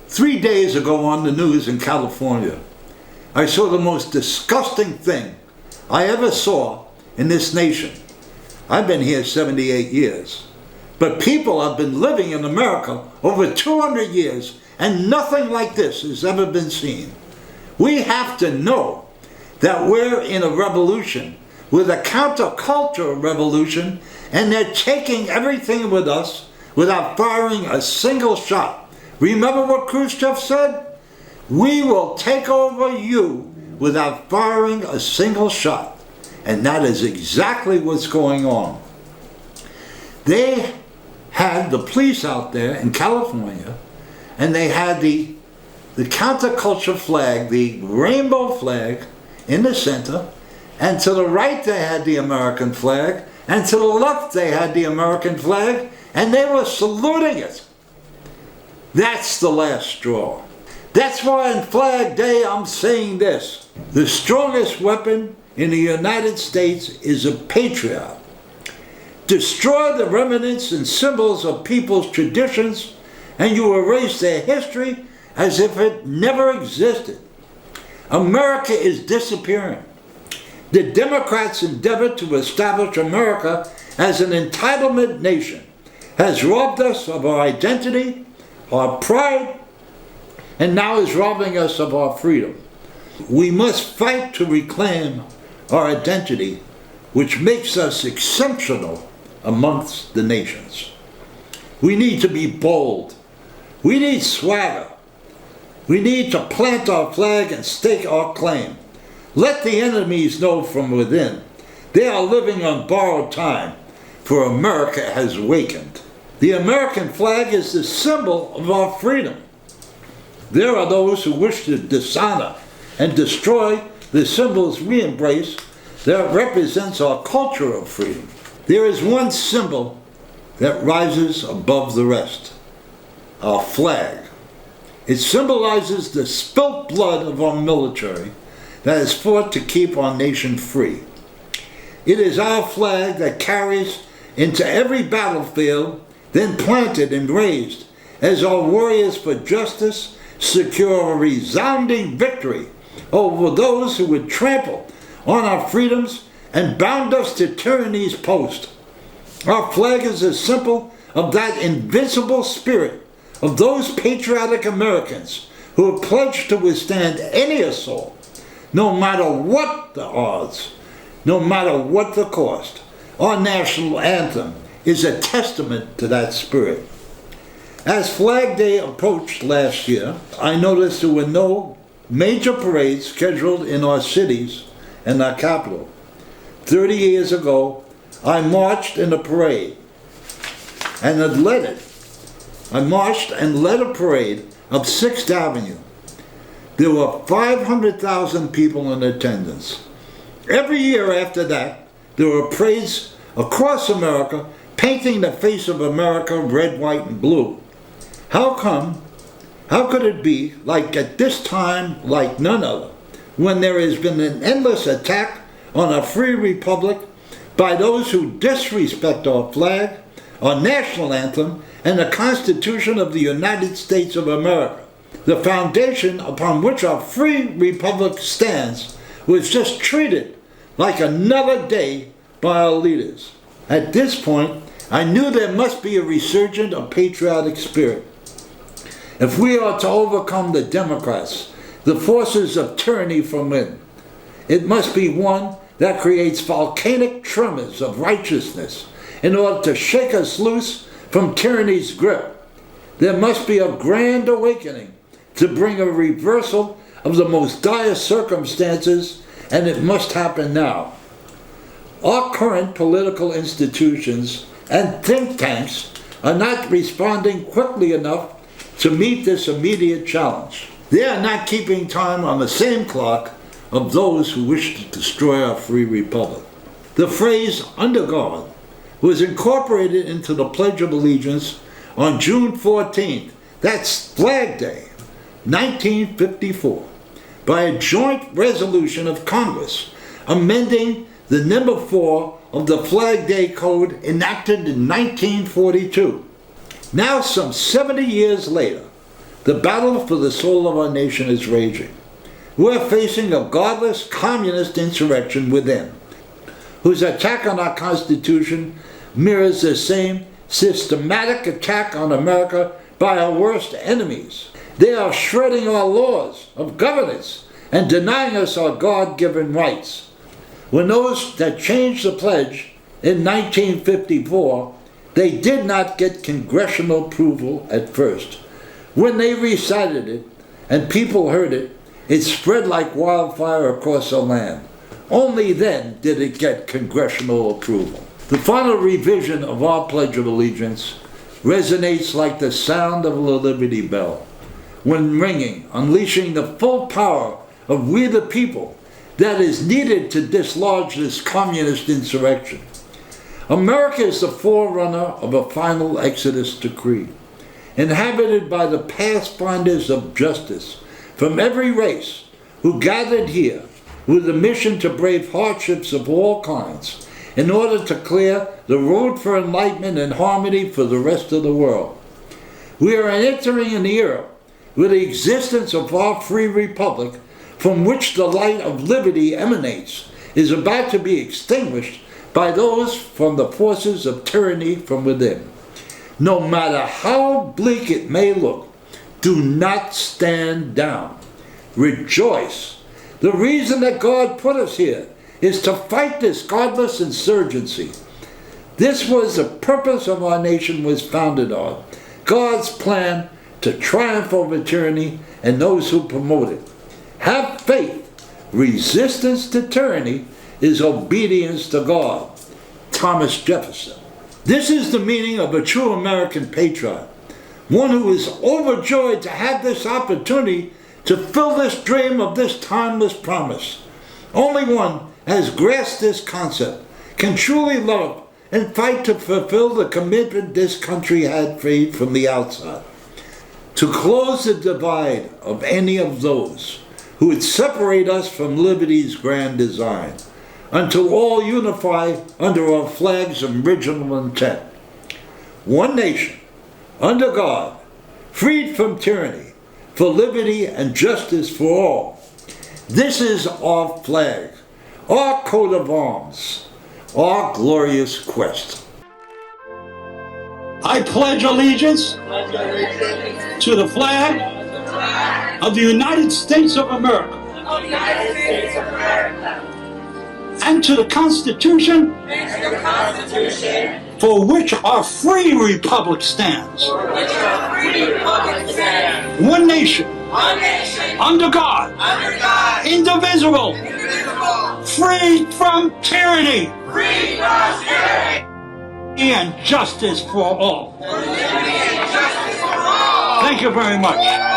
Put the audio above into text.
3 days ago on the news in California, I saw the most disgusting thing I ever saw in this nation. I've been here 78 years, but people have been living in America over 200 years and nothing like this has ever been seen. We have to know that we're in a revolution, with a counterculture revolution, and they're taking everything with us without firing a single shot. Remember what Khrushchev said? We will take over you without firing a single shot. And that is exactly what's going on. They had the police out there in California, and they had the counterculture flag, the rainbow flag in the center, and to the right they had the American flag, and to the left they had the American flag, and they were saluting it. That's the last straw. That's why on Flag Day I'm saying this. The strongest weapon in the United States is a patriot. Destroy the remnants and symbols of people's traditions, and you erase their history as if it never existed. America is disappearing. The Democrats' endeavor to establish America as an entitlement nation has robbed us of our identity, our pride, and now is robbing us of our freedom. We must fight to reclaim our identity, which makes us exceptional amongst the nations. We need to be bold. We need swagger. We need to plant our flag and stake our claim. Let the enemies know from within they are living on borrowed time, for America has awakened. The American flag is the symbol of our freedom. There are those who wish to dishonor and destroy the symbols we embrace that represents our culture of freedom. There is one symbol that rises above the rest: our flag. It symbolizes the spilt blood of our military that has fought to keep our nation free. It is our flag that carries into every battlefield, then planted and raised as our warriors for justice secure a resounding victory over those who would trample on our freedoms and bound us to tyranny's post. Our flag is a symbol of that invincible spirit of those patriotic Americans who have pledged to withstand any assault, no matter what the odds, no matter what the cost. Our national anthem is a testament to that spirit. As Flag Day approached last year, I noticed there were no major parades scheduled in our cities and our capital. 30 years ago, I marched in a parade and had led it. I marched and led a parade up 6th Avenue. There were 500,000 people in attendance. Every year after that, there were parades across America painting the face of America red, white, and blue. How come? How could it be like at this time like none other, when there has been an endless attack on a free republic by those who disrespect our flag, our national anthem, and the Constitution of the United States of America? The foundation upon which our free republic stands was just treated like another day by our leaders. At this point, I knew there must be a resurgence of patriotic spirit. If we are to overcome the Democrats, the forces of tyranny from within, it must be one that creates volcanic tremors of righteousness in order to shake us loose from tyranny's grip. There must be a grand awakening to bring a reversal of the most dire circumstances, and it must happen now. Our current political institutions and think tanks are not responding quickly enough to meet this immediate challenge. They are not keeping time on the same clock of those who wish to destroy our free republic. The phrase "under God" was incorporated into the Pledge of Allegiance on June 14th, that's Flag Day, 1954, by a joint resolution of Congress amending the number 4 of the Flag Day Code enacted in 1942. Now, some 70 years later, The battle for the soul of our nation is raging. We're facing a godless communist insurrection within, whose attack on our Constitution mirrors the same systematic attack on America by our worst enemies. They are shredding our laws of governance and denying us our God-given rights. When those that changed the pledge in 1954, they did not get congressional approval at first. When they recited it and people heard it, it spread like wildfire across the land. Only then did it get congressional approval. The final revision of our Pledge of Allegiance resonates like the sound of the Liberty Bell when ringing, unleashing the full power of we the people that is needed to dislodge this communist insurrection. America is the forerunner of a final Exodus decree, inhabited by the pathfinders of justice from every race who gathered here with a mission to brave hardships of all kinds in order to clear the road for enlightenment and harmony for the rest of the world. We are entering an era where the existence of our free republic, from which the light of liberty emanates, is about to be extinguished by those from the forces of tyranny from within. No matter how bleak it may look, do not stand down. Rejoice. The reason that God put us here is to fight this godless insurgency. This was the purpose of our nation was founded on. God's plan to triumph over tyranny and those who promote it. Have faith. Resistance to tyranny is obedience to God. Thomas Jefferson. This is the meaning of a true American patriot, one who is overjoyed to have this opportunity to fill this dream of this timeless promise. Only one has grasped this concept can truly love and fight to fulfill the commitment this country had made from the outside, to close the divide of any of those who would separate us from liberty's grand design, until all unify under our flag's original intent. One nation, under God, freed from tyranny, for liberty and justice for all. This is our flag, our coat of arms, our glorious quest. I pledge allegiance to the flag of the United States of America and to the Constitution for which our free republic stands. One nation, under God, indivisible, free from tyranny, and justice for all. Thank you very much.